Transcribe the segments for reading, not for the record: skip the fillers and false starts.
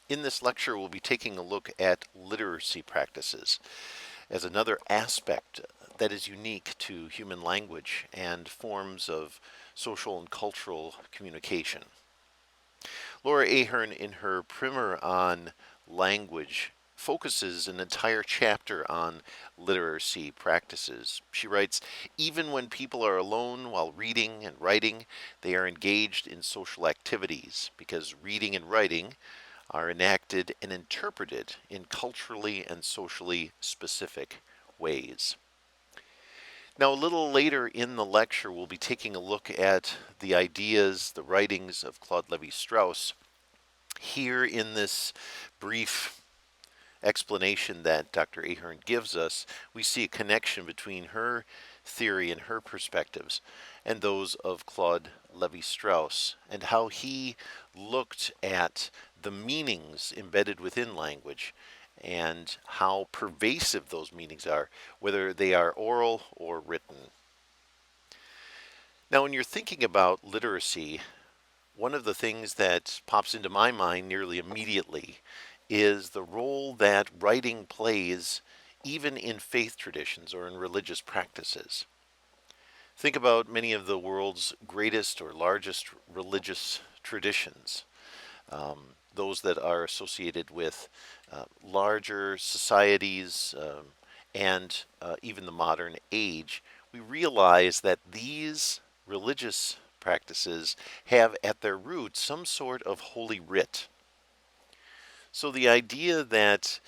In this lecture, we'll be taking a look at literacy practices as another aspect that is unique to human language and forms of social and cultural communication. Laura Ahern, in her primer on language, focuses an entire chapter on literacy practices. She writes, even when people are alone while reading and writing, they are engaged in social activities because reading and writing are enacted and interpreted in culturally and socially specific ways. Now, a little later in the lecture, we'll be taking a look at the ideas, the writings of Claude Levi Strauss. Here in this brief explanation that Dr. Ahern gives us, we see a connection between her theory and her perspectives and those of Claude Levi Strauss, and how he looked at the meanings embedded within language and how pervasive those meanings are, whether they are oral or written. Now, when you're thinking about literacy, one of the things that pops into my mind nearly immediately is the role that writing plays even in faith traditions or in religious practices. Think about many of the world's greatest or largest religious traditions, those that are associated with larger societies and even the modern age. We realize that these religious practices have at their root some sort of holy writ. So the idea that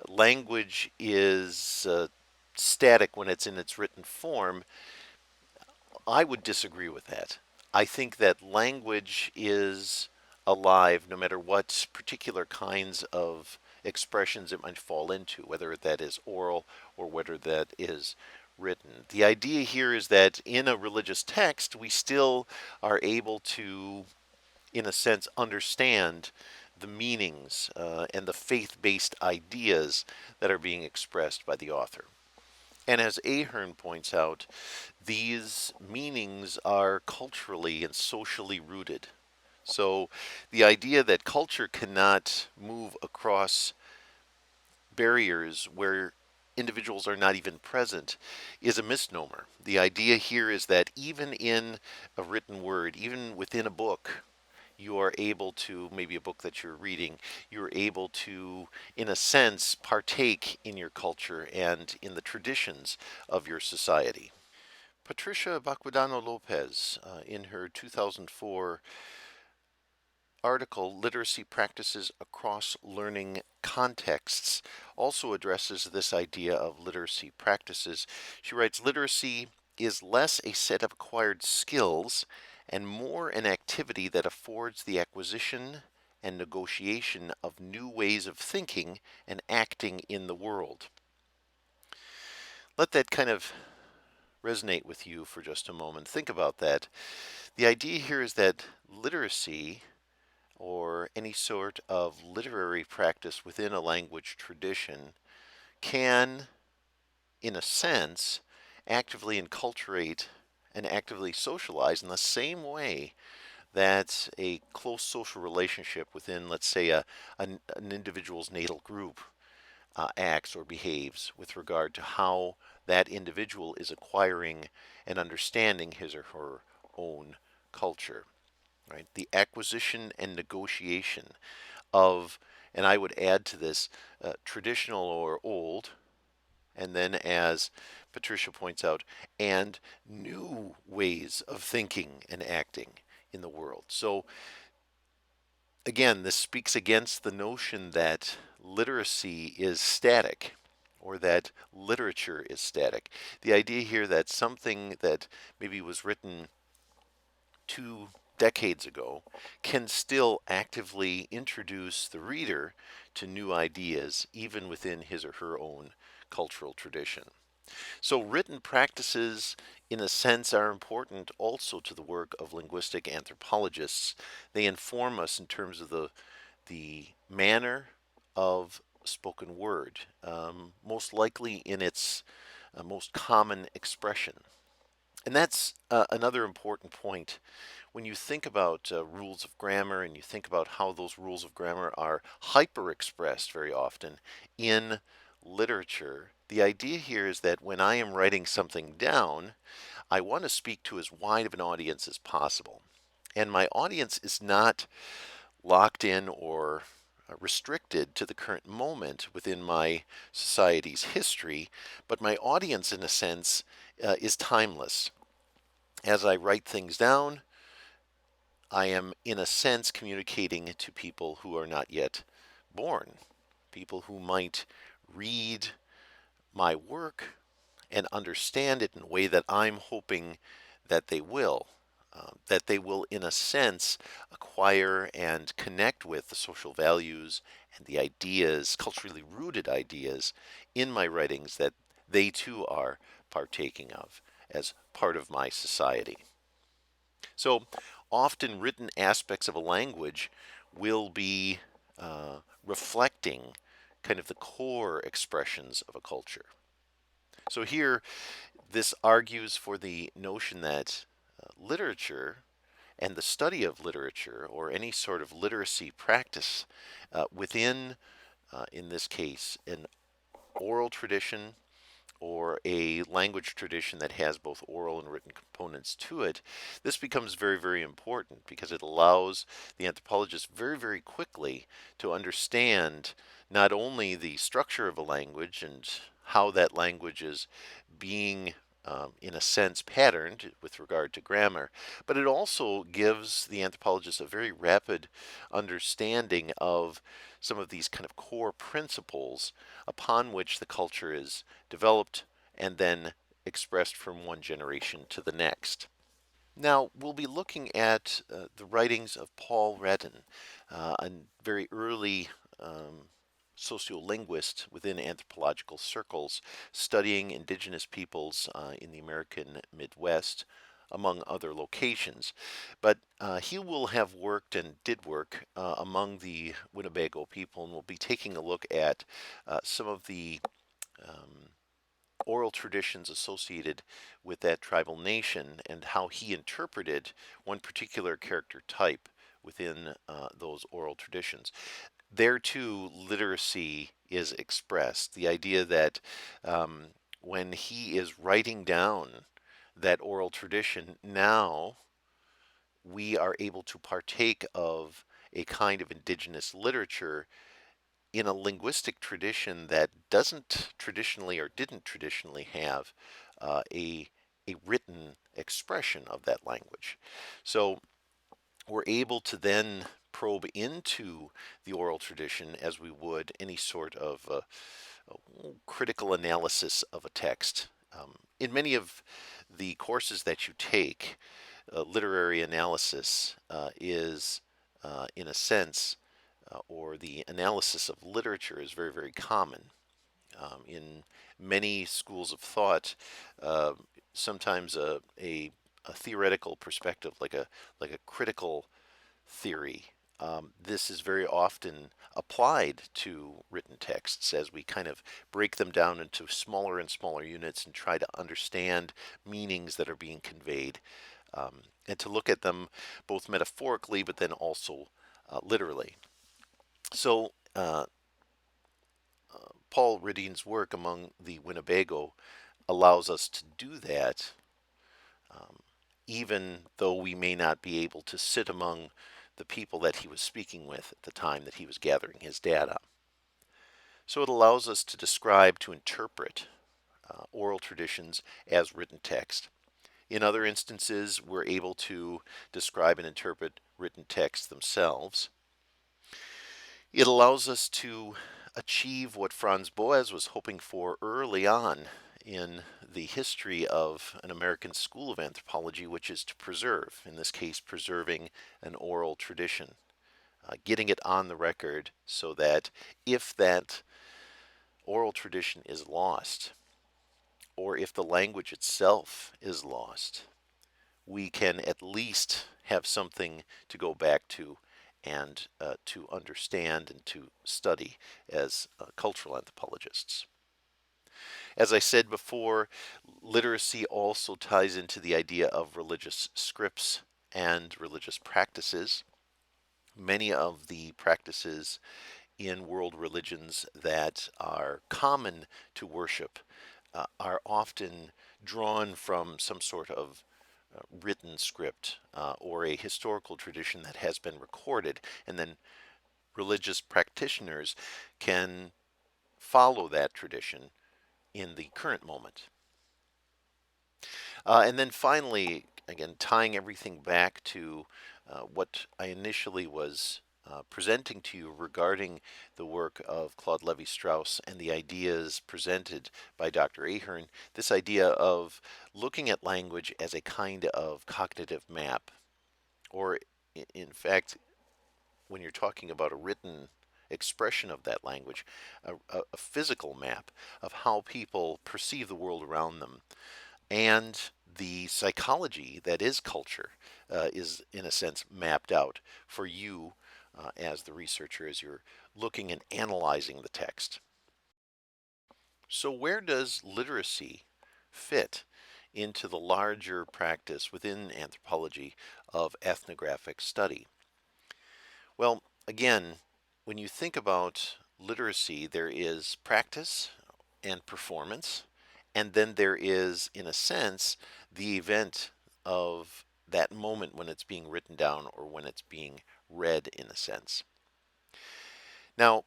language is static when it's in its written form, I would disagree with that. I think that language is alive no matter what particular kinds of expressions it might fall into, whether that is oral or whether that is written. The idea here is that in a religious text, we still are able to, in a sense, understand the meanings and the faith based ideas that are being expressed by the author. And as Ahern points out, these meanings are culturally and socially rooted. So the idea that culture cannot move across barriers where individuals are not even present is a misnomer. The idea here is that even in a written word, even within a book, you are able to, maybe a book that you're reading, you're able to, in a sense, partake in your culture and in the traditions of your society. Patricia Baquedano Lopez, in her 2004 article, Literacy Practices Across Learning Contexts, also addresses this idea of literacy practices. She writes, literacy is less a set of acquired skills and more an activity that affords the acquisition and negotiation of new ways of thinking and acting in the world. Let that kind of resonate with you for just a moment. Think about that. The idea here is that literacy or any sort of literary practice within a language tradition can, in a sense, actively enculturate and actively socialize in the same way that a close social relationship within, let's say, an individual's natal group acts or behaves with regard to how that individual is acquiring and understanding his or her own culture. Right? The acquisition and negotiation of, and I would add to this, traditional or old, and then as Patricia points out, and new ways of thinking and acting in the world. So again, this speaks against the notion that literacy is static or that literature is static. The idea here that something that maybe was written 2 decades ago can still actively introduce the reader to new ideas, even within his or her own cultural tradition. So, written practices, in a sense, are important also to the work of linguistic anthropologists. They inform us in terms of the manner of spoken word, most likely in its most common expression. And that's another important point. When you think about rules of grammar and you think about how those rules of grammar are hyper expressed very often in literature, the idea here is that when I am writing something down, I want to speak to as wide of an audience as possible. And my audience is not locked in or restricted to the current moment within my society's history, but my audience, in a sense, is timeless. As I write things down, I am, in a sense, communicating to people who are not yet born, people who might read my work and understand it in a way that I'm hoping that they will. That they will, in a sense, acquire and connect with the social values and the ideas, culturally rooted ideas in my writings that they too are partaking of as part of my society. So often written aspects of a language will be reflecting kind of the core expressions of a culture. So here, this argues for the notion that literature and the study of literature or any sort of literacy practice within, in this case, an oral tradition or a language tradition that has both oral and written components to it, this becomes very, very important because it allows the anthropologist very, very quickly to understand not only the structure of a language and how that language is being in a sense, patterned with regard to grammar, but it also gives the anthropologist a very rapid understanding of some of these kind of core principles upon which the culture is developed and then expressed from one generation to the next. Now, we'll be looking at the writings of Paul Redden, a very early sociolinguist within anthropological circles, studying indigenous peoples in the American Midwest, among other locations. But he will have worked and did work among the Winnebago people, and we'll be taking a look at some of the um, oral traditions associated with that tribal nation and how he interpreted one particular character type within those oral traditions. There too, literacy is expressed. The idea that um, when he is writing down that oral tradition, now we are able to partake of a kind of indigenous literature in a linguistic tradition that doesn't traditionally or didn't traditionally have a written expression of that language. So we're able to then probe into the oral tradition as we would any sort of critical analysis of a text. In many of the courses that you take, literary analysis is, in a sense, or the analysis of literature is very, very common. In many schools of thought, uh, sometimes a theoretical perspective, like a critical theory. This is very often applied to written texts as we kind of break them down into smaller and smaller units and try to understand meanings that are being conveyed, and to look at them both metaphorically but then also literally. So, Paul Redine's work among the Winnebago allows us to do that, um, even though we may not be able to sit among the people that he was speaking with at the time that he was gathering his data. So it allows us to describe, to interpret oral traditions as written text. In other instances, we're able to describe and interpret written texts themselves. It allows us to achieve what Franz Boas was hoping for early on in the history of an American school of anthropology, which is to preserve, in this case, preserving an oral tradition, getting it on the record so that if that oral tradition is lost, or if the language itself is lost, we can at least have something to go back to and to understand and to study as cultural anthropologists. As I said before, literacy also ties into the idea of religious scripts and religious practices. Many of the practices in world religions that are common to worship are often drawn from some sort of written script or a historical tradition that has been recorded, and then religious practitioners can follow that tradition in the current moment. And then finally, again, tying everything back to what I initially was presenting to you regarding the work of Claude Lévi-Strauss and the ideas presented by Dr. Ahern, this idea of looking at language as a kind of cognitive map, or in fact, when you're talking about a written expression of that language, a physical map of how people perceive the world around them. And the psychology that is culture is, in a sense, mapped out for you as the researcher as you're looking and analyzing the text. So, where does literacy fit into the larger practice within anthropology of ethnographic study? Well, again, when you think about literacy, there is practice and performance, and then there is, in a sense, the event of that moment when it's being written down or when it's being read, in a sense. Now,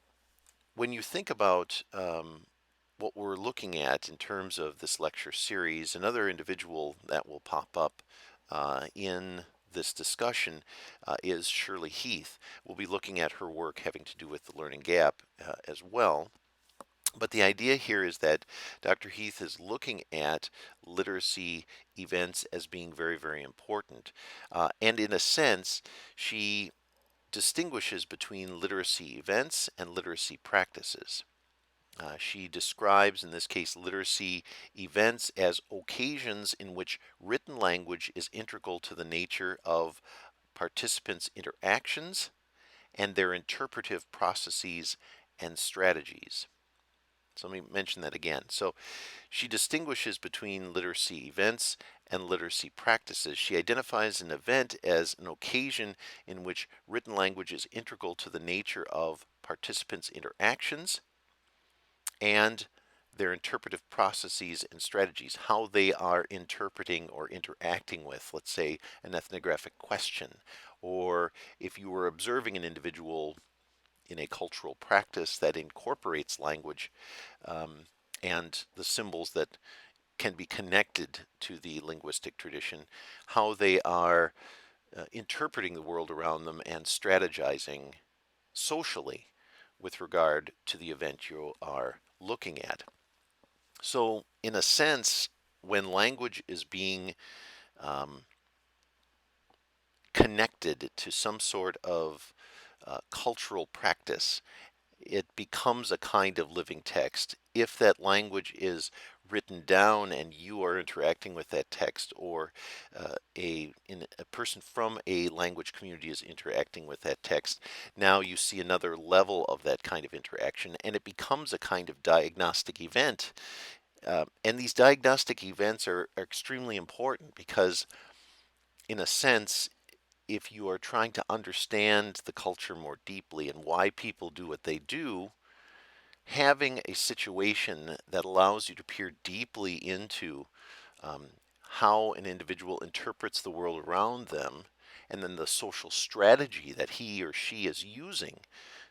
when you think about what we're looking at in terms of this lecture series, another individual that will pop up in this discussion is Shirley Heath. We'll be looking at her work having to do with the learning gap as well. But the idea here is that Dr. Heath is looking at literacy events as being very, very important. And in a sense, she distinguishes between literacy events and literacy practices. She describes, in this case, literacy events as occasions in which written language is integral to the nature of participants' interactions and their interpretive processes and strategies. So let me mention that again. So she distinguishes between literacy events and literacy practices. She identifies an event as an occasion in which written language is integral to the nature of participants' interactions and their interpretive processes and strategies, how they are interpreting or interacting with, let's say, an ethnographic question, or if you were observing an individual in a cultural practice that incorporates language and the symbols that can be connected to the linguistic tradition, how they are interpreting the world around them and strategizing socially with regard to the event you are looking at. So, in a sense, when language is being connected to some sort of cultural practice, it becomes a kind of living text. If that language is written down and you are interacting with that text, or a person from a language community is interacting with that text, now you see another level of that kind of interaction, and it becomes a kind of diagnostic event. And these diagnostic events are extremely important because, in a sense, if you are trying to understand the culture more deeply and why people do what they do, having a situation that allows you to peer deeply into um, how an individual interprets the world around them, and then the social strategy that he or she is using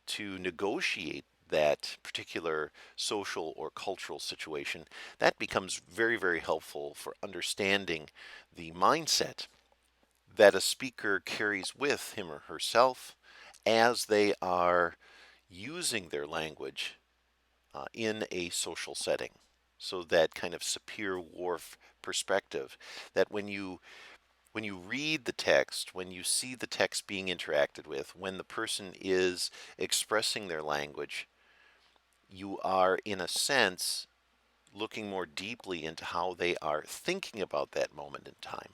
to negotiate that particular social or cultural situation, that becomes very, very helpful for understanding the mindset that a speaker carries with him or herself as they are using their language in a social setting. So that kind of Sapir-Whorf perspective, that when you read the text, when you see the text being interacted with, when the person is expressing their language, you are, in a sense, looking more deeply into how they are thinking about that moment in time.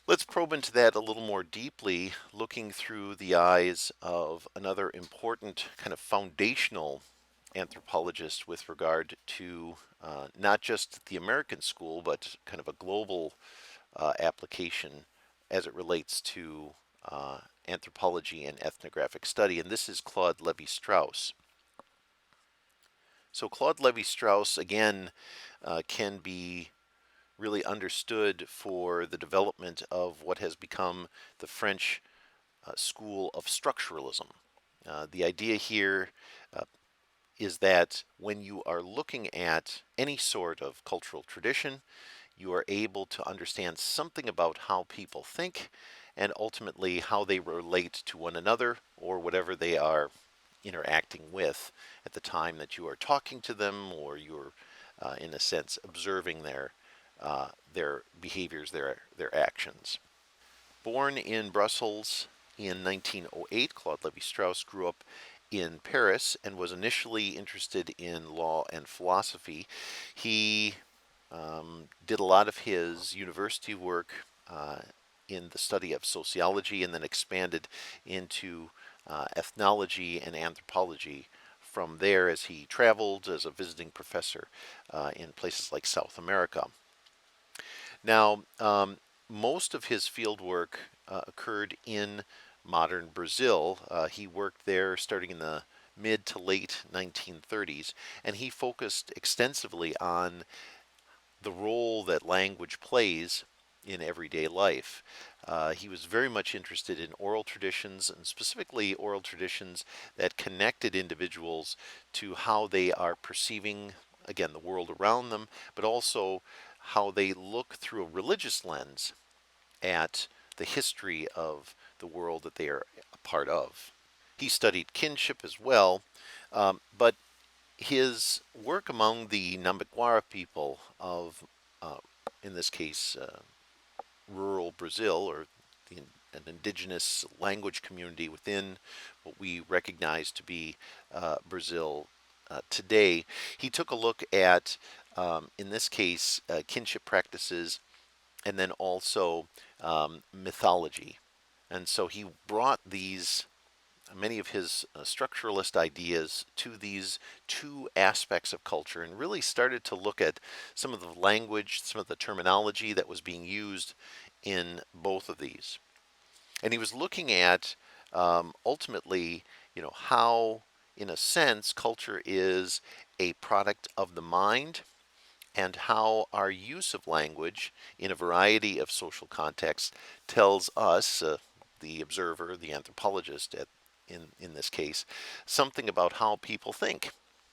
Let's probe into that a little more deeply, looking through the eyes of another important kind of foundational anthropologist with regard to not just the American school, but kind of a global application as it relates to anthropology and ethnographic study, and this is Claude Levi-Strauss. So Claude Levi-Strauss, again, can be really understood for the development of what has become the French school of structuralism. The idea here is that when you are looking at any sort of cultural tradition, you are able to understand something about how people think and ultimately how they relate to one another or whatever they are interacting with at the time that you are talking to them, or you're, in a sense, observing their behaviors, their actions. Born in Brussels in 1908, Claude Levi-Strauss grew up in Paris and was initially interested in law and philosophy. He did a lot of his university work in the study of sociology and then expanded into ethnology and anthropology from there as he traveled as a visiting professor in places like South America. Now, most of his field work occurred in modern Brazil. He worked there starting in the mid to late 1930s, and he focused extensively on the role that language plays in everyday life. He was very much interested in oral traditions, and specifically oral traditions that connected individuals to how they are perceiving, again, the world around them, but also how they look through a religious lens at the history of the world that they are a part of. He studied kinship as well, but his work among the Nambiquara people of, uh, in this case, rural Brazil, or an indigenous language community within what we recognize to be Brazil today, he took a look at, in this case, kinship practices and then also mythology. And so he brought these many of his structuralist ideas to these two aspects of culture and really started to look at some of the language, some of the terminology that was being used in both of these. And he was looking at ultimately, how, in a sense, culture is a product of the mind and how our use of language in a variety of social contexts tells us, the observer, the anthropologist in this case, something about how people think,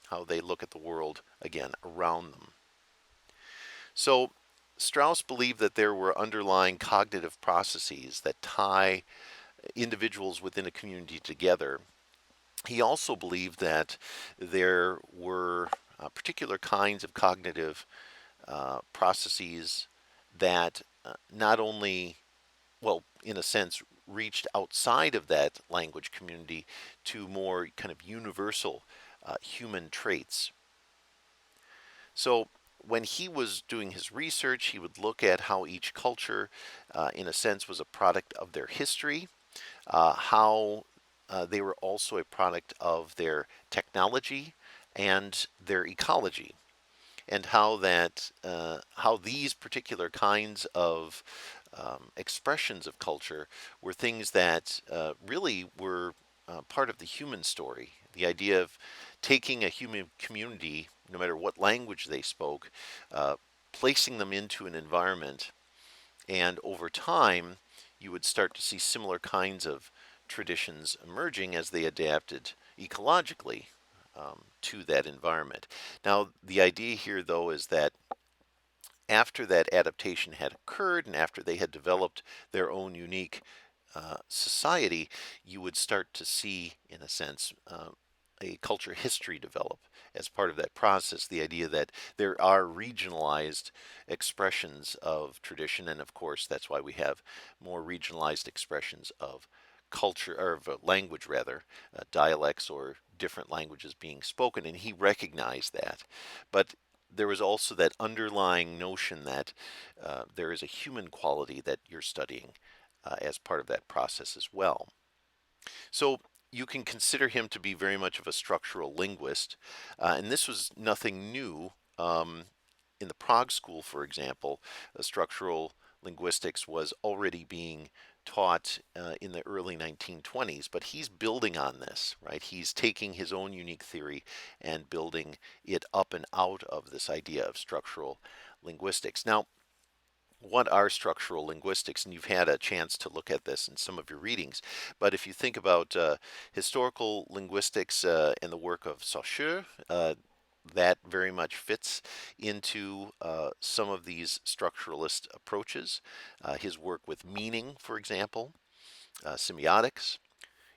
how they look at the world, again, around them. So Strauss believed that there were underlying cognitive processes that tie individuals within a community together. He also believed that there were particular kinds of cognitive processes that not only, well, in a sense, reached outside of that language community to more kind of universal human traits. So when he was doing his research, he would look at how each culture, in a sense, was a product of their history, how they were also a product of their technology and their ecology, and how these particular kinds of expressions of culture were things that really were part of the human story. The idea of taking a human community, no matter what language they spoke, placing them into an environment, and over time, you would start to see similar kinds of traditions emerging as they adapted ecologically to that environment. Now, the idea here, though, is that after that adaptation had occurred and after they had developed their own unique society, you would start to see, in a sense, a culture history develop as part of that process. The idea that there are regionalized expressions of tradition, and of course, that's why we have more regionalized expressions of culture, or of language rather, dialects or different languages being spoken, and he recognized that. But there was also that underlying notion that there is a human quality that you're studying as part of that process as well. So you can consider him to be very much of a structural linguist, and this was nothing new. In the Prague School, for example, structural linguistics was already being taught in the early 1920s, but he's building on this, right? He's taking his own unique theory and building it up and out of this idea of structural linguistics. Now, what are structural linguistics? And you've had a chance to look at this in some of your readings. But if you think about historical linguistics and the work of Saussure, that very much fits into some of these structuralist approaches. His work with meaning, for example, semiotics,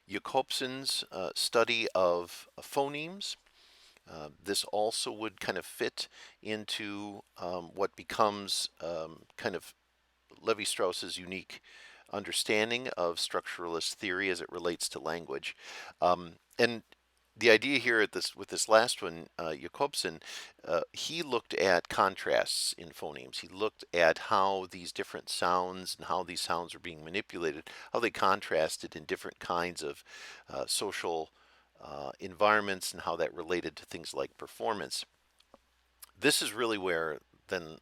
Jakobson's study of phonemes. This also would kind of fit into what becomes kind of Levi Strauss's unique understanding of structuralist theory as it relates to language. And the idea here at this with this last one, Jakobson, he looked at contrasts in phonemes. He looked at how these different sounds and how these sounds are being manipulated, how they contrasted in different kinds of social environments, and how that related to things like performance. This is really where then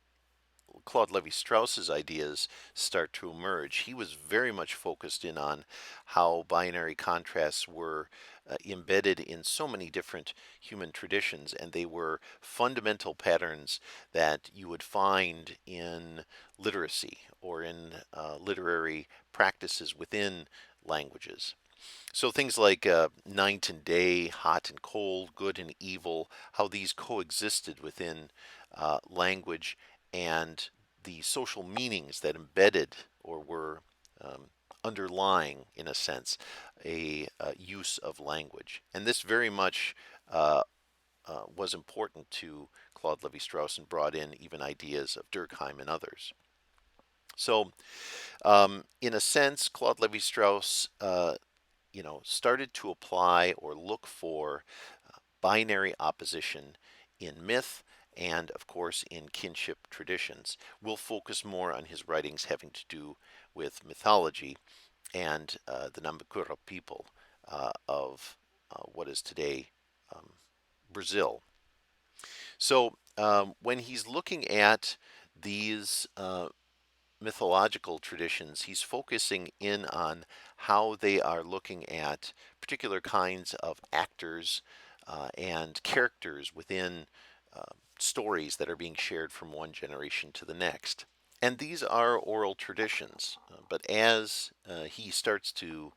Claude Levi-Strauss's ideas start to emerge. He was very much focused in on how binary contrasts were embedded in so many different human traditions, and they were fundamental patterns that you would find in literacy or in literary practices within languages. So things like night and day, hot and cold, good and evil, how these coexisted within language, and the social meanings that embedded or were um, underlying, in a sense, a use of language. And this very much was important to Claude Levi-Strauss and brought in even ideas of Durkheim and others. So, in a sense, Claude Levi-Strauss started to apply or look for binary opposition in myth and, of course, in kinship traditions. We'll focus more on his writings having to do with mythology and the Nambakura people of what is today Brazil. So, when he's looking at these mythological traditions, he's focusing in on how they are looking at particular kinds of actors and characters within stories that are being shared from one generation to the next. And these are oral traditions, but as he starts to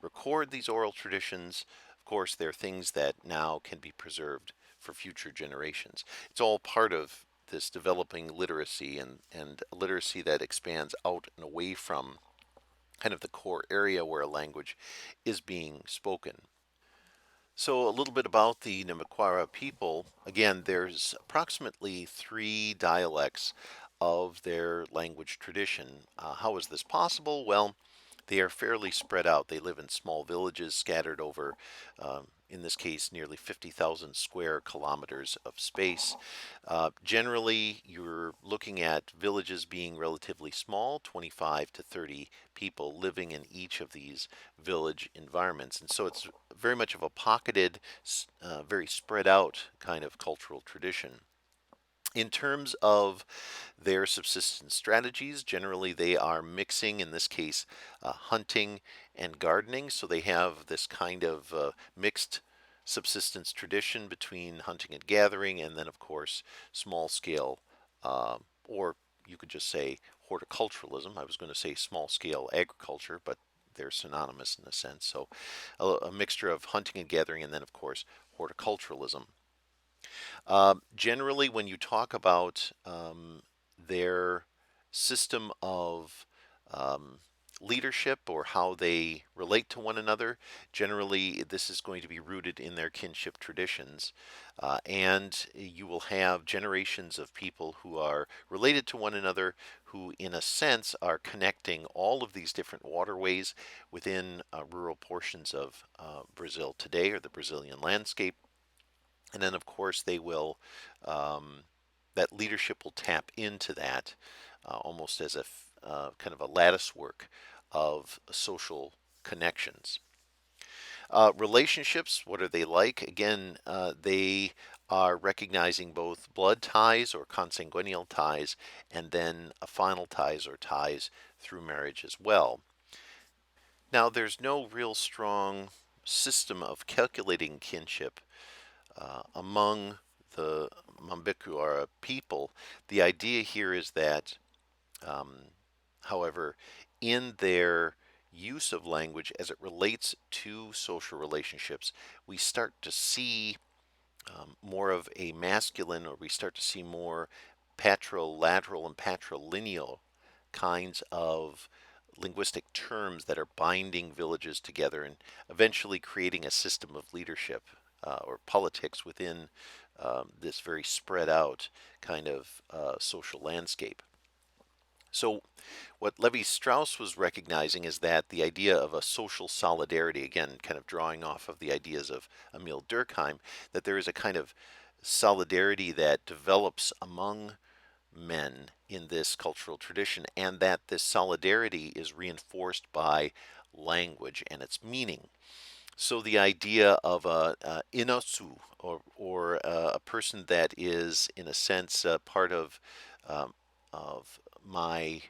record these oral traditions, of course, they're things that now can be preserved for future generations. It's all part of this developing literacy and literacy that expands out and away from kind of the core area where a language is being spoken. So a little bit about the Namaquara people. Again, there's approximately 3 dialects of their language tradition. How is this possible? Well, they are fairly spread out. They live in small villages scattered over, in this case, nearly 50,000 square kilometers of space. Generally, you're looking at villages being relatively small, 25 to 30 people living in each of these village environments. And so it's very much of a pocketed, very spread out kind of cultural tradition. In terms of their subsistence strategies, generally they are mixing, in this case, hunting and gardening. So they have this kind of mixed subsistence tradition between hunting and gathering, and then, of course, small scale, or you could just say horticulturalism. I was going to say small scale agriculture, but they're synonymous in a sense. So a mixture of hunting and gathering, and then, of course, horticulturalism. Generally, when you talk about their system of um, leadership or how they relate to one another, generally this is going to be rooted in their kinship traditions. And you will have generations of people who are related to one another who, in a sense, are connecting all of these different waterways within rural portions of Brazil today, or the Brazilian landscape. And then, of course, they will, that leadership will tap into that almost as a kind of a lattice work of social connections. Relationships, what are they like? Again, they are recognizing both blood ties or consanguineal ties, and then final ties or ties through marriage as well. Now, there's no real strong system of calculating kinship among the Mambikuara people. The idea here is that, um, however, in their use of language as it relates to social relationships, we start to see more of a masculine, or we start to see more patrolateral and patrilineal kinds of linguistic terms that are binding villages together and eventually creating a system of leadership or politics within this very spread out kind of social landscape. So, what Levi Strauss was recognizing is that the idea of a social solidarity, again, kind of drawing off of the ideas of Emil Durkheim, that there is a kind of solidarity that develops among men in this cultural tradition, and that this solidarity is reinforced by language and its meaning. So the idea of a inosu, or a person that is, in a sense, part um, of my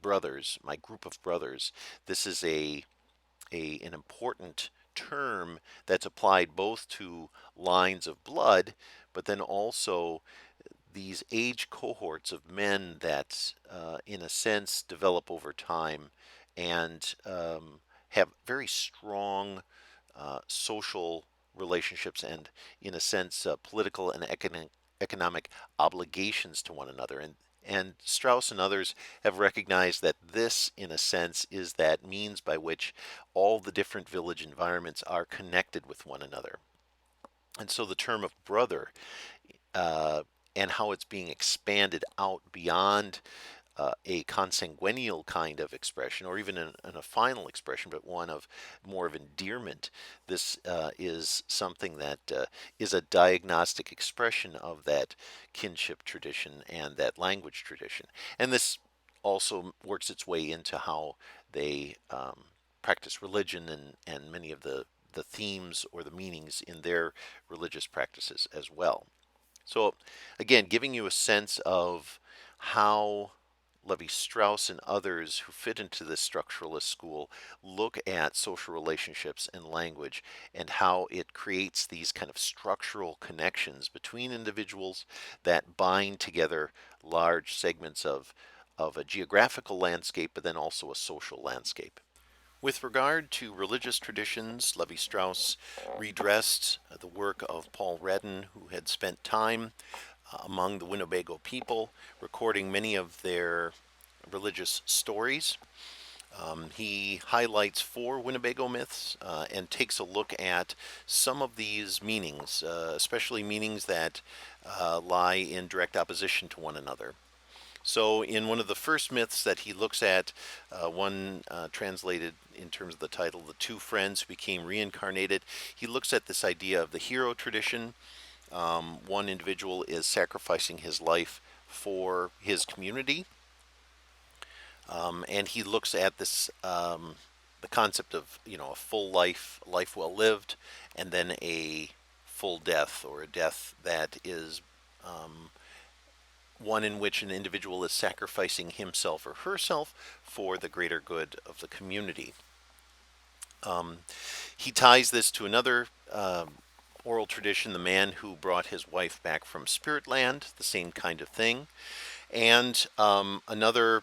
brothers, my group of brothers. This is an important term that's applied both to lines of blood, but then also these age cohorts of men that, in a sense, develop over time and have very strong social relationships and, in a sense, political and economic obligations to one another. And Strauss and others have recognized that this, in a sense, is that means by which all the different village environments are connected with one another. And so the term of brother uh, and how it's being expanded out beyond a consanguineal kind of expression, or even in a final expression, but one of more of endearment. This is something that is a diagnostic expression of that kinship tradition and that language tradition. And this also works its way into how they practice religion and many of the themes or the meanings in their religious practices as well. So, again, giving you a sense of how Levi Strauss and others who fit into this structuralist school look at social relationships and language, and how it creates these kind of structural connections between individuals that bind together large segments of a geographical landscape, but then also a social landscape. With regard to religious traditions, Levi Strauss redressed the work of Paul Redden, who had spent time among the Winnebago people, recording many of their religious stories. He highlights four Winnebago myths and takes a look at some of these meanings, especially meanings that lie in direct opposition to one another. So, in one of the first myths that he looks at, one translated in terms of the title, The Two Friends Who Became Reincarnated, he looks at this idea of the hero tradition. One individual is sacrificing his life for his community, and he looks at this the concept of, a full life, life well lived, and then a full death, or a death that is one in which an individual is sacrificing himself or herself for the greater good of the community. He ties this to another oral tradition, the man who brought his wife back from Spirit Land, the same kind of thing, and another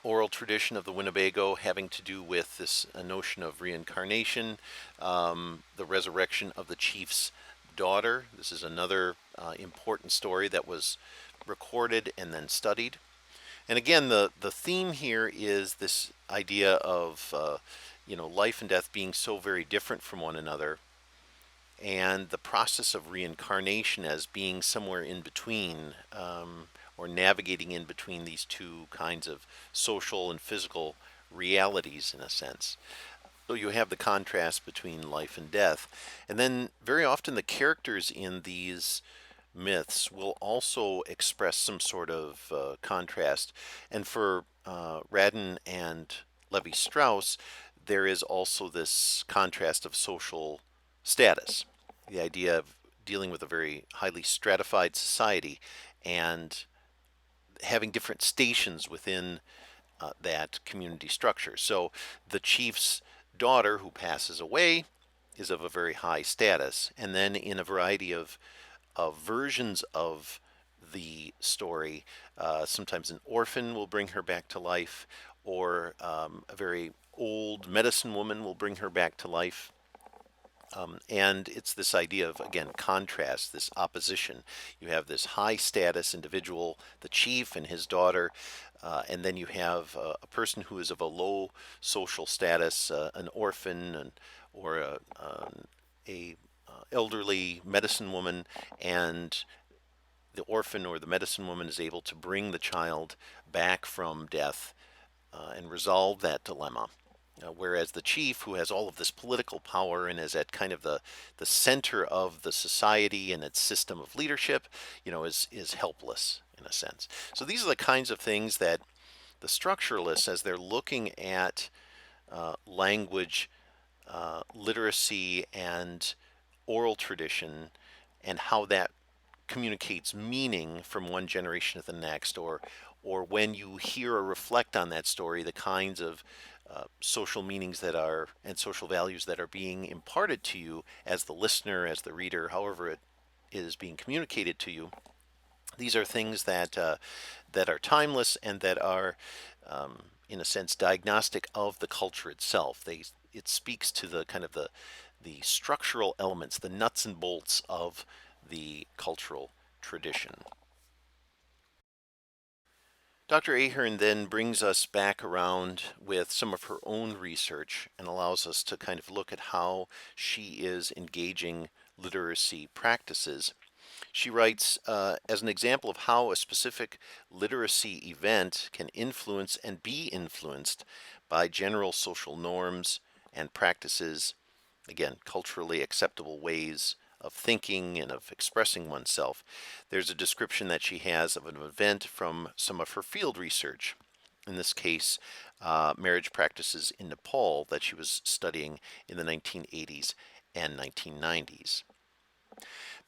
oral tradition of the Winnebago having to do with this notion of reincarnation, the resurrection of the chief's daughter. This is another important story that was recorded and then studied. And again, the theme here is this idea of life and death being so very different from one another, and the process of reincarnation as being somewhere in between, or navigating in between these two kinds of social and physical realities, in a sense. So you have the contrast between life and death. And then very often the characters in these myths will also express some sort of contrast. And for Radin and Levi Strauss, there is also this contrast of social status, the idea of dealing with a very highly stratified society and having different stations within that community structure. So the chief's daughter who passes away is of a very high status, and then in a variety of versions of the story, sometimes an orphan will bring her back to life, or a very old medicine woman will bring her back to life. And it's this idea of, again, contrast, this opposition. You have this high status individual, the chief and his daughter, and then you have a person who is of a low social status, an orphan, or a elderly medicine woman, and the orphan or the medicine woman is able to bring the child back from death and resolve that dilemma. Whereas the chief, who has all of this political power and is at kind of the center of the society and its system of leadership, is helpless in a sense. So these are the kinds of things that the structuralists, as they're looking at language, literacy, and oral tradition, and how that communicates meaning from one generation to the next, or when you hear or reflect on that story, the kinds of social meanings that are and social values that are being imparted to you as the listener, as the reader, however it is being communicated to you. These are things that are timeless and that are, in a sense, diagnostic of the culture itself. It speaks to the kind of the structural elements, the nuts and bolts of the cultural tradition. Dr. Ahern then brings us back around with some of her own research and allows us to kind of look at how she is engaging literacy practices. She writes, as an example of how a specific literacy event can influence and be influenced by general social norms and practices, again, culturally acceptable ways of thinking and of expressing oneself. There's a description that she has of an event from some of her field research. In this case, marriage practices in Nepal that she was studying in the 1980s and 1990s.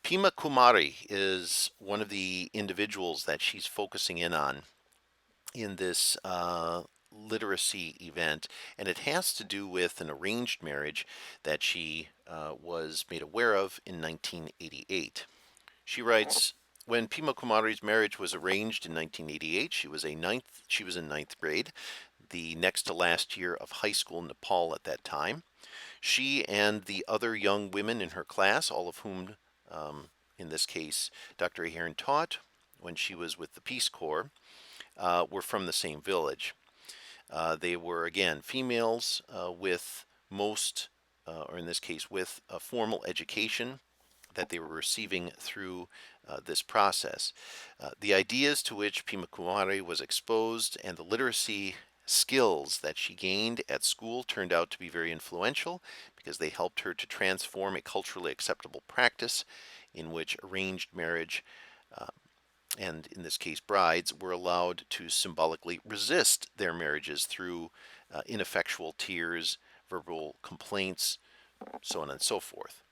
Pema Kumari is one of the individuals that she's focusing in on in this literacy event, and it has to do with an arranged marriage that she was made aware of in 1988. She writes, when Pema Kumari's marriage was arranged in 1988, she was in ninth grade, the next to last year of high school in Nepal at that time. She and the other young women in her class, all of whom, in this case, Dr. Ahern taught when she was with the Peace Corps, were from the same village. They were, again, females with most, or in this case, with a formal education that they were receiving through this process. The ideas to which Pema Kumari was exposed and the literacy skills that she gained at school turned out to be very influential because they helped her to transform a culturally acceptable practice in which arranged marriage, and in this case brides, were allowed to symbolically resist their marriages through ineffectual tears, verbal complaints, so on and so forth.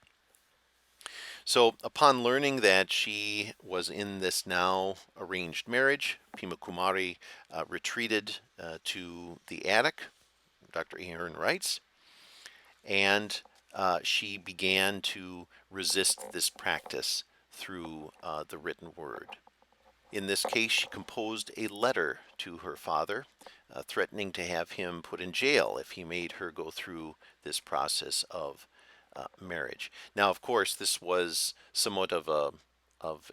So upon learning that she was in this now arranged marriage, Pema Kumari retreated to the attic, Dr. Ahern writes, and she began to resist this practice through the written word. In this case, she composed a letter to her father, threatening to have him put in jail if he made her go through this process of marriage. Now, of course, this was somewhat of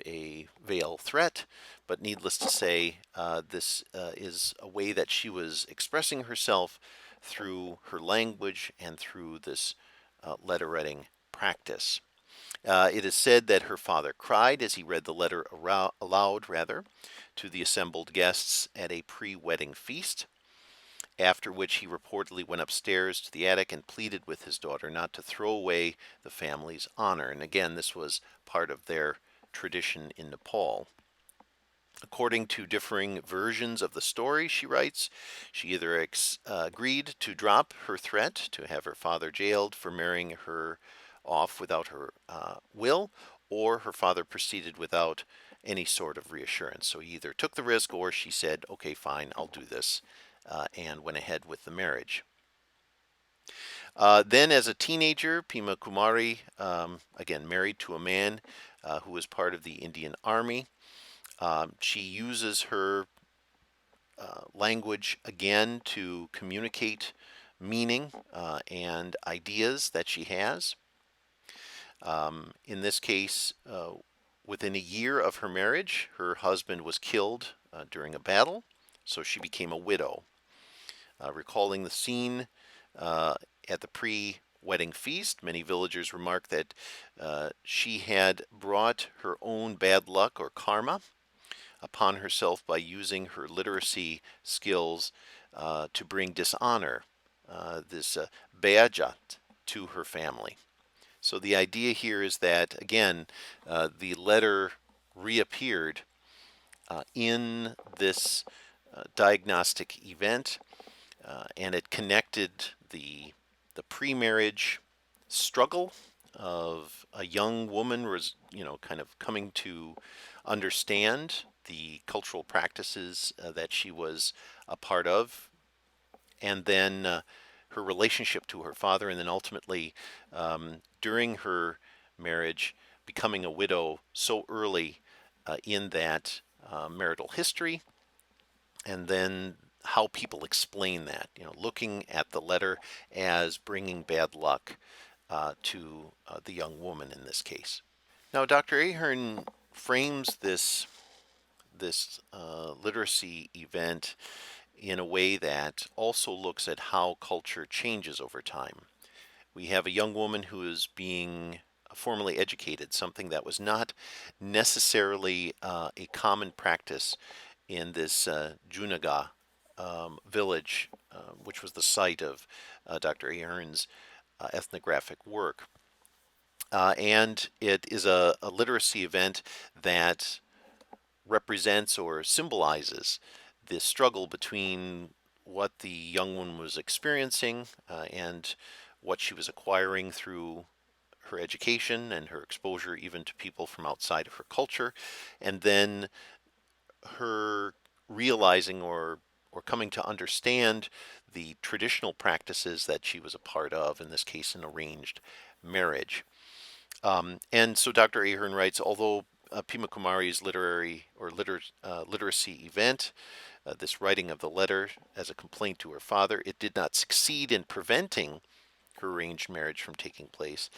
a veiled threat, but needless to say, this is a way that she was expressing herself through her language and through this letter writing practice. It is said that her father cried as he read the letter aloud, to the assembled guests at a pre-wedding feast, after which he reportedly went upstairs to the attic and pleaded with his daughter not to throw away the family's honor. And again, this was part of their tradition in Nepal. According to differing versions of the story, she writes, she either agreed to drop her threat to have her father jailed for marrying her off without her will, or her father proceeded without any sort of reassurance. So he either took the risk or she said, okay, fine, I'll do this, and went ahead with the marriage. Then, as a teenager, Pima Kumari, again, married to a man who was part of the Indian Army. She uses her language again to communicate meaning and ideas that she has. In this case, within a year of her marriage, her husband was killed during a battle, so she became a widow. Recalling the scene at the pre-wedding feast, many villagers remark that she had brought her own bad luck or karma upon herself by using her literacy skills to bring dishonor, this beajat, to her family. So the idea here is that, again, the letter reappeared in this diagnostic event, and it connected the pre-marriage struggle of a young woman was, kind of coming to understand the cultural practices that she was a part of, and then her relationship to her father, and then ultimately during her marriage, becoming a widow so early in that marital history, and then how people explain that, looking at the letter as bringing bad luck to the young woman in this case. Now, Dr. Ahern frames this literacy event in a way that also looks at how culture changes over time. We have a young woman who is being formally educated, something that was not necessarily a common practice in this Junaga village, which was the site of Dr. Ahern's ethnographic work. And it is a literacy event that represents or symbolizes the struggle between what the young one was experiencing and what she was acquiring through her education and her exposure even to people from outside of her culture, and then her realizing or coming to understand the traditional practices that she was a part of, in this case, an arranged marriage. And so Dr. Ahern writes, although Pima Kumari's literacy event, this writing of the letter as a complaint to her father, it did not succeed in preventing her arranged marriage from taking place.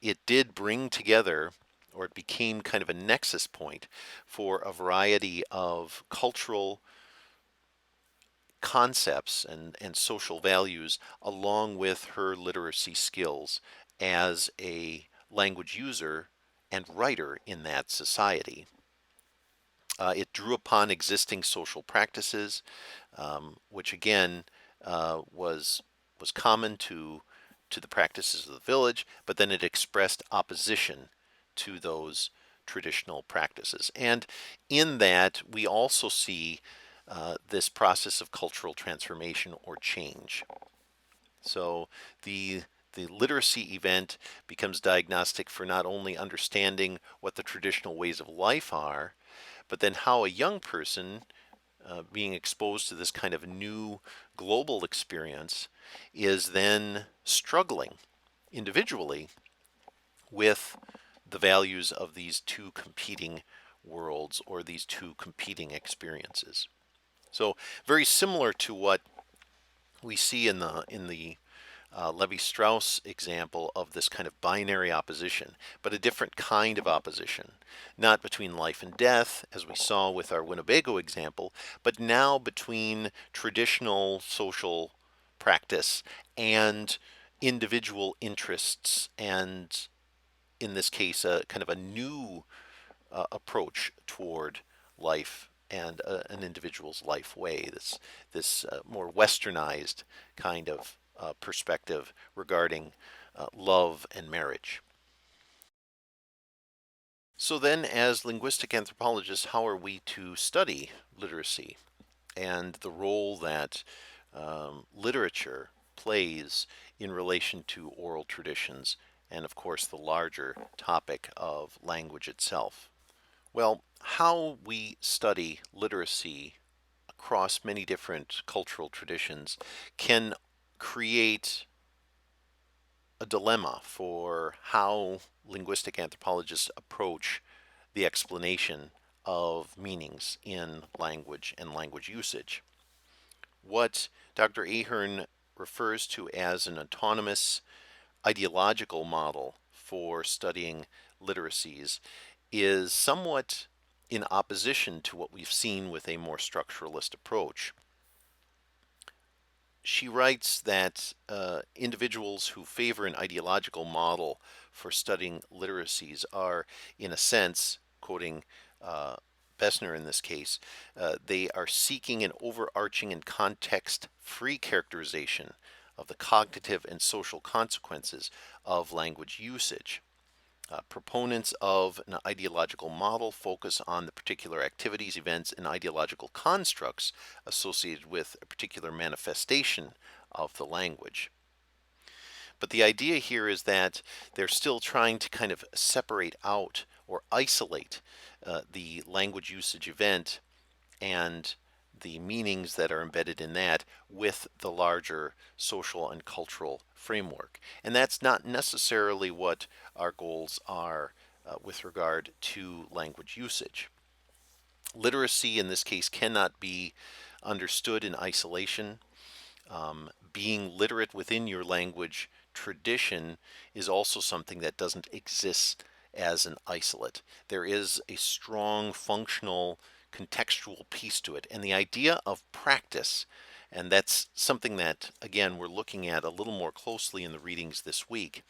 It did bring together, or it became kind of a nexus point for a variety of cultural concepts and social values, along with her literacy skills as a language user and writer in that society. It drew upon existing social practices, which again was common to the practices of the village, but then it expressed opposition to those traditional practices. And in that, we also see this process of cultural transformation or change. So the literacy event becomes diagnostic for not only understanding what the traditional ways of life are, but then how a young person being exposed to this kind of new global experience is then struggling individually with the values of these two competing worlds or these two competing experiences. So very similar to what we see in the Levi-Strauss example of this kind of binary opposition, but a different kind of opposition, not between life and death, as we saw with our Winnebago example, but now between traditional social practice and individual interests, and in this case, a kind of a new approach toward life and an individual's life way. This more westernized kind of perspective regarding love and marriage. So then, as linguistic anthropologists, how are we to study literacy and the role that literature plays in relation to oral traditions and, of course, the larger topic of language itself? Well, how we study literacy across many different cultural traditions can create a dilemma for how linguistic anthropologists approach the explanation of meanings in language and language usage. What Dr. Ahern refers to as an autonomous ideological model for studying literacies is somewhat in opposition to what we've seen with a more structuralist approach. She writes that individuals who favor an ideological model for studying literacies are, in a sense, quoting uh, Bessner in this case, they are seeking an overarching and context free characterization of the cognitive and social consequences of language usage. Proponents of an ideological model focus on the particular activities, events, and ideological constructs associated with a particular manifestation of the language. But the idea here is that they're still trying to kind of separate out or isolate the language usage event and the meanings that are embedded in that with the larger social and cultural framework. And that's not necessarily what our goals are with regard to language usage. Literacy in this case cannot be understood in isolation. Being literate within your language tradition is also something that doesn't exist as an isolate. There is a strong functional contextual piece to it. And the idea of practice, and that's something that, again, we're looking at a little more closely in the readings this week.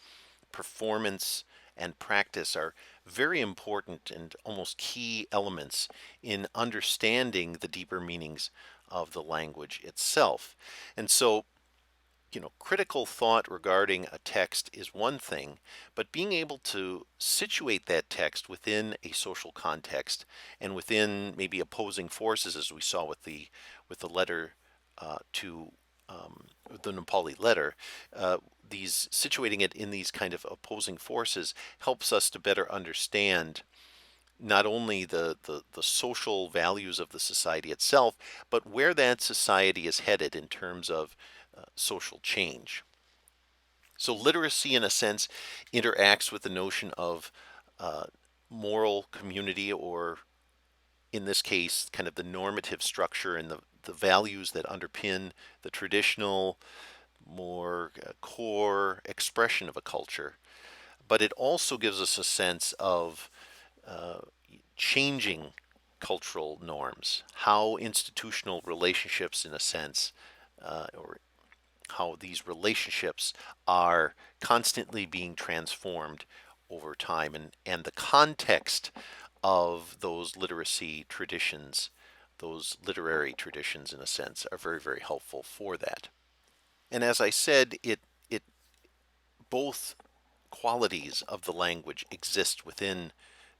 Performance and practice are very important and almost key elements in understanding the deeper meanings of the language itself. And so critical thought regarding a text is one thing, but being able to situate that text within a social context and within maybe opposing forces, as we saw with the letter to the Nepali letter, these situating it in these kind of opposing forces helps us to better understand not only the social values of the society itself, but where that society is headed in terms of social change. So literacy, in a sense, interacts with the notion of uh, moral community, or in this case, kind of the normative structure and the values that underpin the traditional, more core expression of a culture. But it also gives us a sense of uh, changing cultural norms, how institutional relationships, in a sense, or how these relationships are constantly being transformed over time, and the context of those literacy traditions, those literary traditions in a sense, are very, very helpful for that. And as I said, it both qualities of the language exist within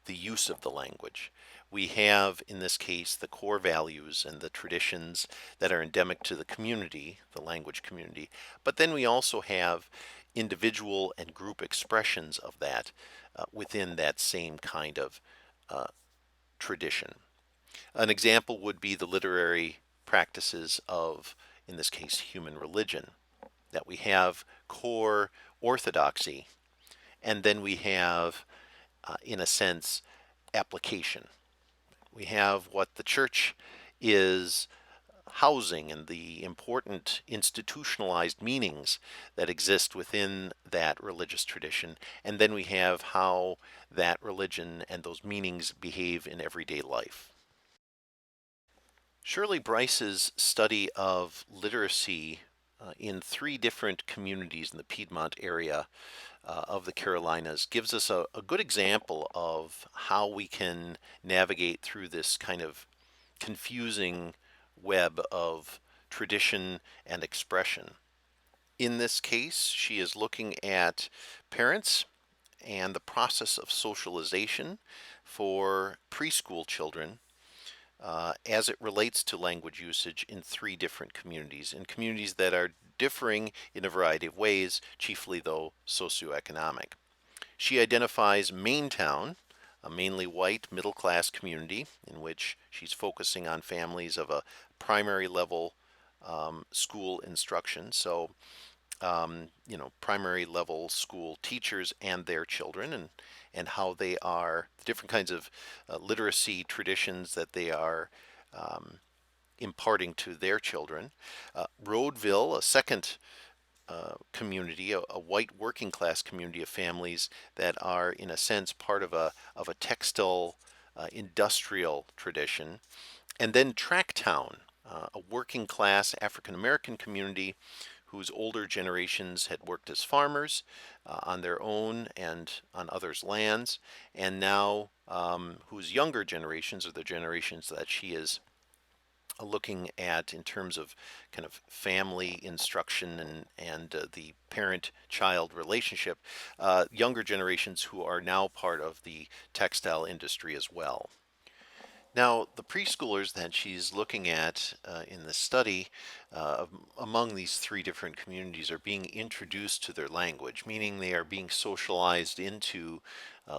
the use of the language. We have, in this case, the core values and the traditions that are endemic to the community, the language community, but then we also have individual and group expressions of that within that same kind of uh, tradition. An example would be the literary practices of, in this case, human religion, that we have core orthodoxy, and then we have, in a sense, application. We have what the church is housing and the important institutionalized meanings that exist within that religious tradition. And then we have how that religion and those meanings behave in everyday life. Shirley Bryce's study of literacy in three different communities in the Piedmont area of the Carolinas gives us a good example of how we can navigate through this kind of confusing web of tradition and expression. In this case, she is looking at parents and the process of socialization for preschool children as it relates to language usage in three different communities, in communities that are differing in a variety of ways, chiefly though socioeconomic. She identifies Maintown, a mainly white middle class community in which she's focusing on families of a primary level school instruction. So, primary level school teachers and their children, and how they are, the different kinds of literacy traditions that they are imparting to their children. Roadville, a second community, a white working class community of families that are, in a sense, part of a textile industrial tradition. And then Tracktown, a working class African American community whose older generations had worked as farmers on their own and on others' lands, and now whose younger generations, or the generations that she is looking at in terms of kind of family instruction and the parent-child relationship, younger generations who are now part of the textile industry as well. Now, the preschoolers that she's looking at in the study among these three different communities are being introduced to their language, meaning they are being socialized into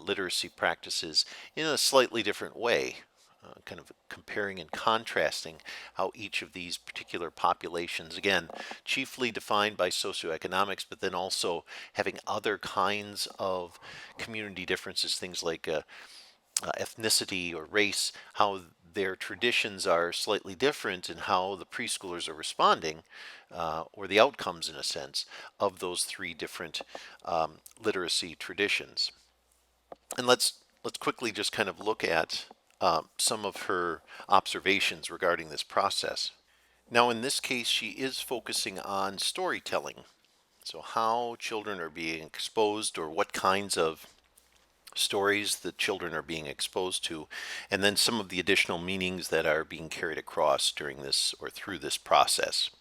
literacy practices in a slightly different way. Kind of comparing and contrasting how each of these particular populations, again, chiefly defined by socioeconomics, but then also having other kinds of community differences, things like ethnicity or race, how their traditions are slightly different and how the preschoolers are responding, or the outcomes, in a sense, of those three different literacy traditions. And let's quickly just kind of look at some of her observations regarding this process. Now, in this case, she is focusing on storytelling. So, how children are being exposed, or what kinds of stories that children are being exposed to, and then some of the additional meanings that are being carried across during this or through this process.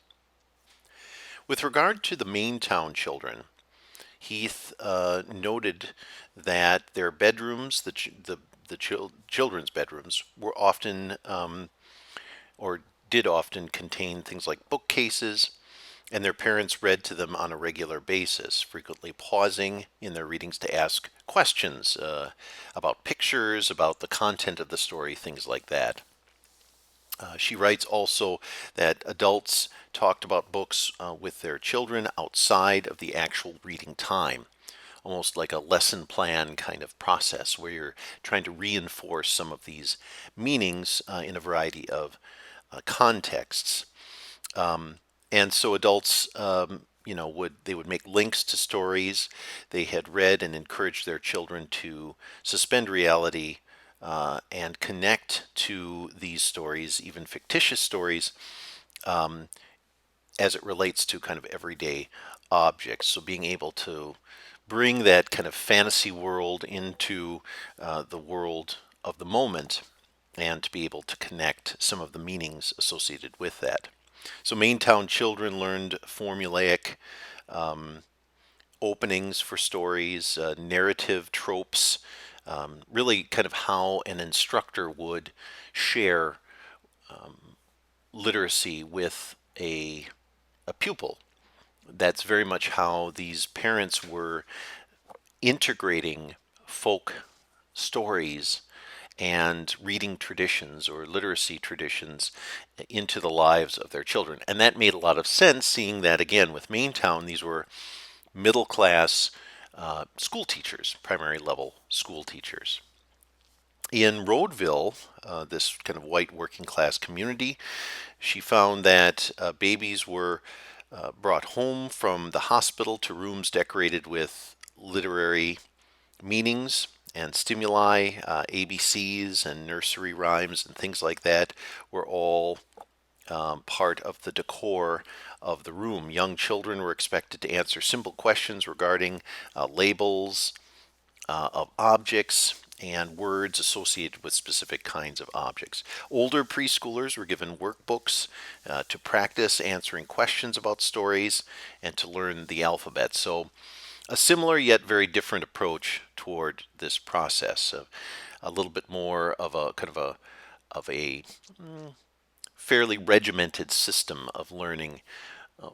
With regard to the Maintown children, Heath noted that their bedrooms, children's bedrooms, were often or did often contain things like bookcases, and their parents read to them on a regular basis, frequently pausing in their readings to ask questions about pictures, about the content of the story, things like that. She writes also that adults talked about books with their children outside of the actual reading time, almost like a lesson plan kind of process where you're trying to reinforce some of these meanings in a variety of contexts. And so adults, would make links to stories they had read and encourage their children to suspend reality and connect to these stories, even fictitious stories, as it relates to kind of everyday objects. So being able to bring that kind of fantasy world into the world of the moment, and to be able to connect some of the meanings associated with that. So Maintown children learned formulaic openings for stories, narrative tropes, really kind of how an instructor would share literacy with a pupil. That's very much how these parents were integrating folk stories and reading traditions or literacy traditions into the lives of their children. And that made a lot of sense, seeing that, again, with Maintown, these were middle class school teachers, primary level school teachers. In Roadville, this kind of white working class community, she found that babies were brought home from the hospital to rooms decorated with literary meanings and stimuli, ABCs and nursery rhymes and things like that were all part of the decor of the room. Young children were expected to answer simple questions regarding labels of objects and words associated with specific kinds of objects. Older preschoolers were given workbooks to practice answering questions about stories and to learn the alphabet. So a similar yet very different approach toward this process. a little bit more of a of a fairly regimented system of learning.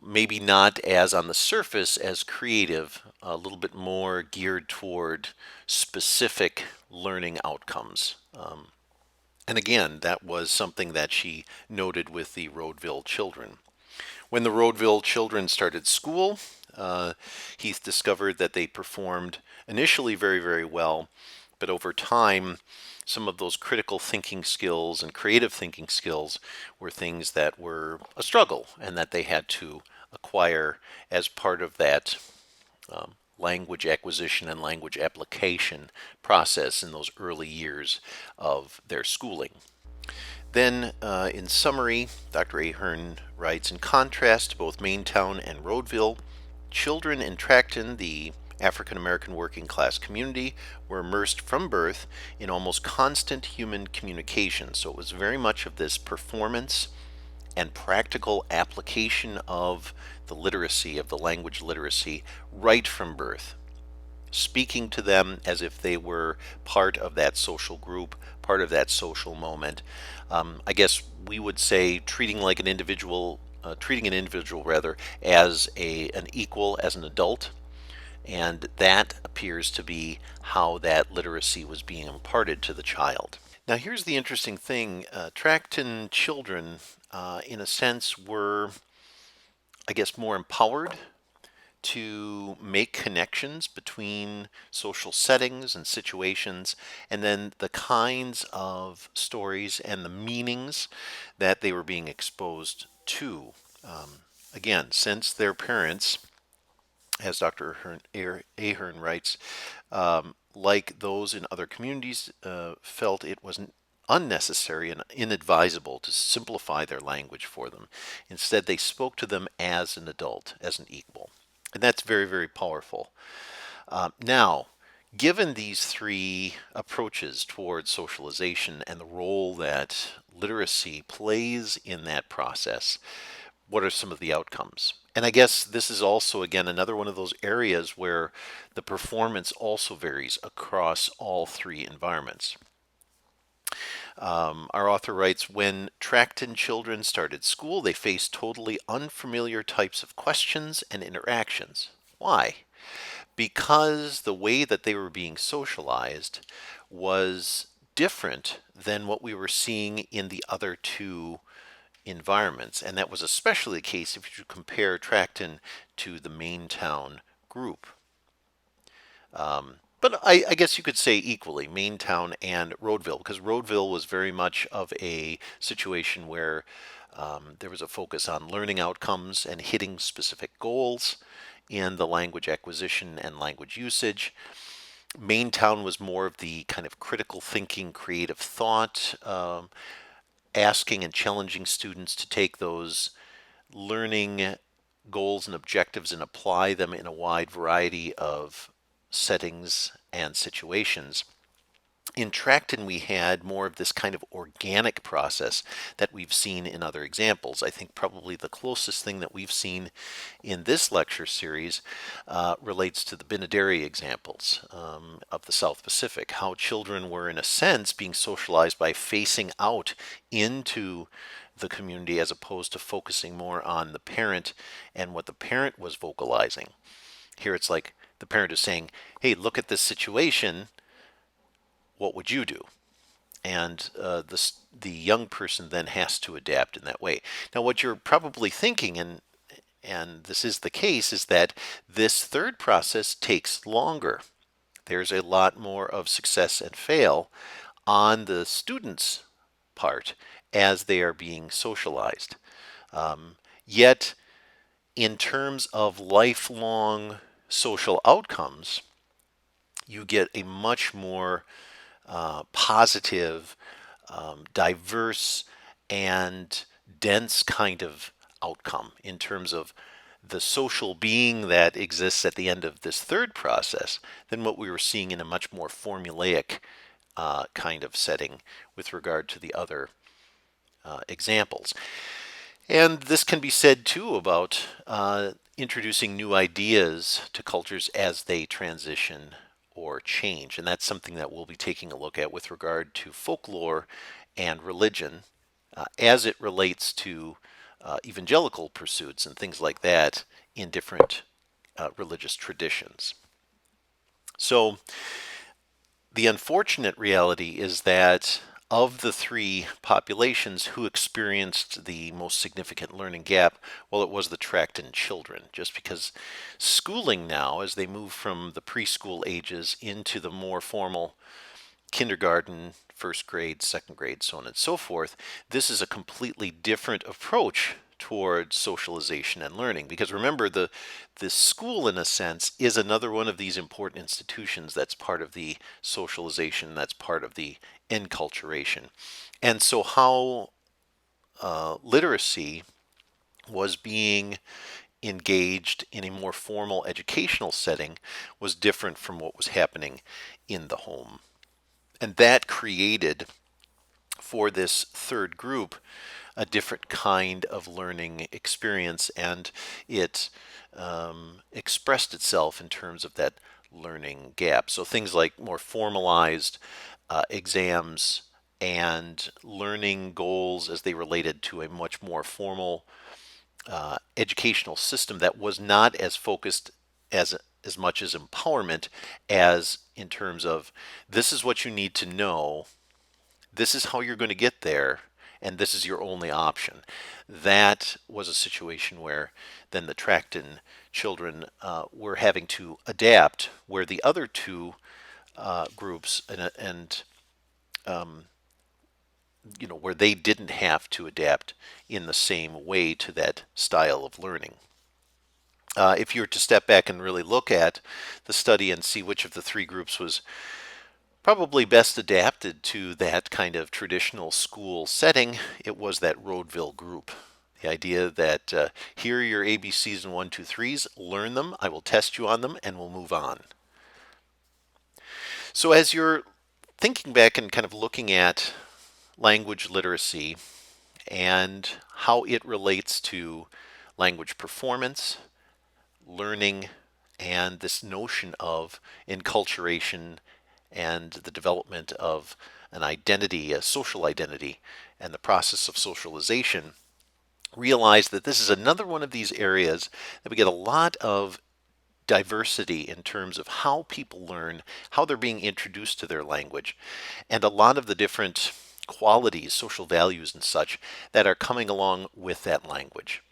Maybe not as on the surface as creative, a little bit more geared toward specific learning outcomes. And again, that was something that she noted with the Roadville children. When the Roadville children started school, Heath discovered that they performed initially very, very well, but over time, some of those critical thinking skills and creative thinking skills were things that were a struggle and that they had to acquire as part of that language acquisition and language application process in those early years of their schooling. Then, in summary, Dr. Ahern writes, in contrast to both Maintown and Roadville, children in Tracton, the African American working class community, were immersed from birth in almost constant human communication. So it was very much of this performance and practical application of the literacy, of the language literacy, right from birth, speaking to them as if they were part of that social group, part of that social moment. I guess we would say treating like an individual, treating an individual rather as an equal, as an adult, and that appears to be how that literacy was being imparted to the child. Now, here's the interesting thing: Tracton children, in a sense, were, I guess, more empowered to make connections between social settings and situations, and then the kinds of stories and the meanings that they were being exposed to. Again, since their parents, as Dr. Ahern writes, like those in other communities, felt it wasn't unnecessary and inadvisable to simplify their language for them. Instead, they spoke to them as an adult, as an equal. And that's very, very powerful. Now, given these three approaches towards socialization and the role that literacy plays in that process, what are some of the outcomes? And I guess this is also, again, another one of those areas where the performance also varies across all three environments. Our author writes, when Tracton children started school, they faced totally unfamiliar types of questions and interactions. Why? Because the way that they were being socialized was different than what we were seeing in the other two environments. And that was especially the case if you compare Tracton to the Maintown group. But I guess you could say equally Maintown and Roadville, because Roadville was very much of a situation where there was a focus on learning outcomes and hitting specific goals in the language acquisition and language usage. Maintown was more of the kind of critical thinking, creative thought, asking and challenging students to take those learning goals and objectives and apply them in a wide variety of settings and situations. In Tracton, we had more of this kind of organic process that we've seen in other examples. I think probably the closest thing that we've seen in this lecture series relates to the Binadari examples of the South Pacific, how children were, in a sense, being socialized by facing out into the community as opposed to focusing more on the parent and what the parent was vocalizing. Here it's like the parent is saying, hey, look at this situation. What would you do? And the young person then has to adapt in that way. Now, what you're probably thinking, and this is the case, is that this third process takes longer. There's a lot more of success and fail on the student's part as they are being socialized. Yet, in terms of lifelong social outcomes, you get a much more positive, diverse, and dense kind of outcome in terms of the social being that exists at the end of this third process than what we were seeing in a much more formulaic kind of setting with regard to the other examples. And this can be said too about introducing new ideas to cultures as they transition or change. And that's something that we'll be taking a look at with regard to folklore and religion as it relates to evangelical pursuits and things like that in different religious traditions. So the unfortunate reality is that of the three populations who experienced the most significant learning gap, well, it was the Tracton children, just because schooling now, as they move from the preschool ages into the more formal kindergarten, first grade, second grade, so on and so forth, this is a completely different approach towards socialization and learning. Because remember, the school, in a sense, is another one of these important institutions that's part of the socialization, that's part of the enculturation. And so, how literacy was being engaged in a more formal educational setting was different from what was happening in the home. And that created for this third group a different kind of learning experience, and it expressed itself in terms of that learning gap. So things like more formalized exams and learning goals as they related to a much more formal educational system that was not as focused as much as empowerment as in terms of this is what you need to know, this is how you're going to get there, and this is your only option. That was a situation where then the Tracton children were having to adapt, where the other two groups and where they didn't have to adapt in the same way to that style of learning. If you were to step back and really look at the study and see which of the three groups was probably best adapted to that kind of traditional school setting, it was that Rodeville group. The idea that here are your ABCs and 1, 2, 3s, learn them, I will test you on them, and we'll move on. So as you're thinking back and kind of looking at language literacy and how it relates to language performance, learning, and this notion of enculturation and the development of an identity, a social identity, and the process of socialization, realize that this is another one of these areas that we get a lot of diversity in terms of how people learn, how they're being introduced to their language, and a lot of the different qualities, social values, and such that are coming along with that language.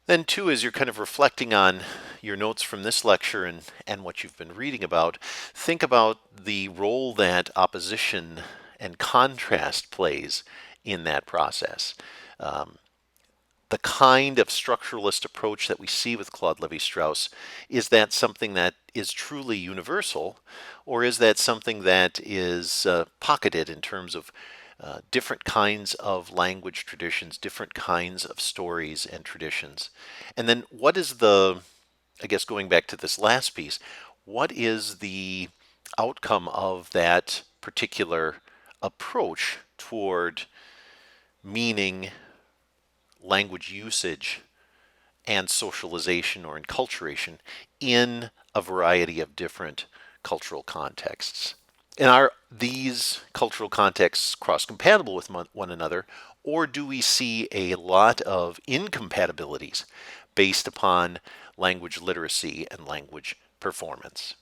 Then, too, as you're kind of reflecting on your notes from this lecture and what you've been reading about, think about the role that opposition and contrast plays in that process. The kind of structuralist approach that we see with Claude Levi-Strauss, is that something that is truly universal, or is that something that is pocketed in terms of different kinds of language traditions, different kinds of stories and traditions? And then what is I guess going back to this last piece, what is the outcome of that particular approach toward meaning, language usage, and socialization or enculturation in a variety of different cultural contexts? And are these cultural contexts cross-compatible with one another, or do we see a lot of incompatibilities based upon language literacy and language performance?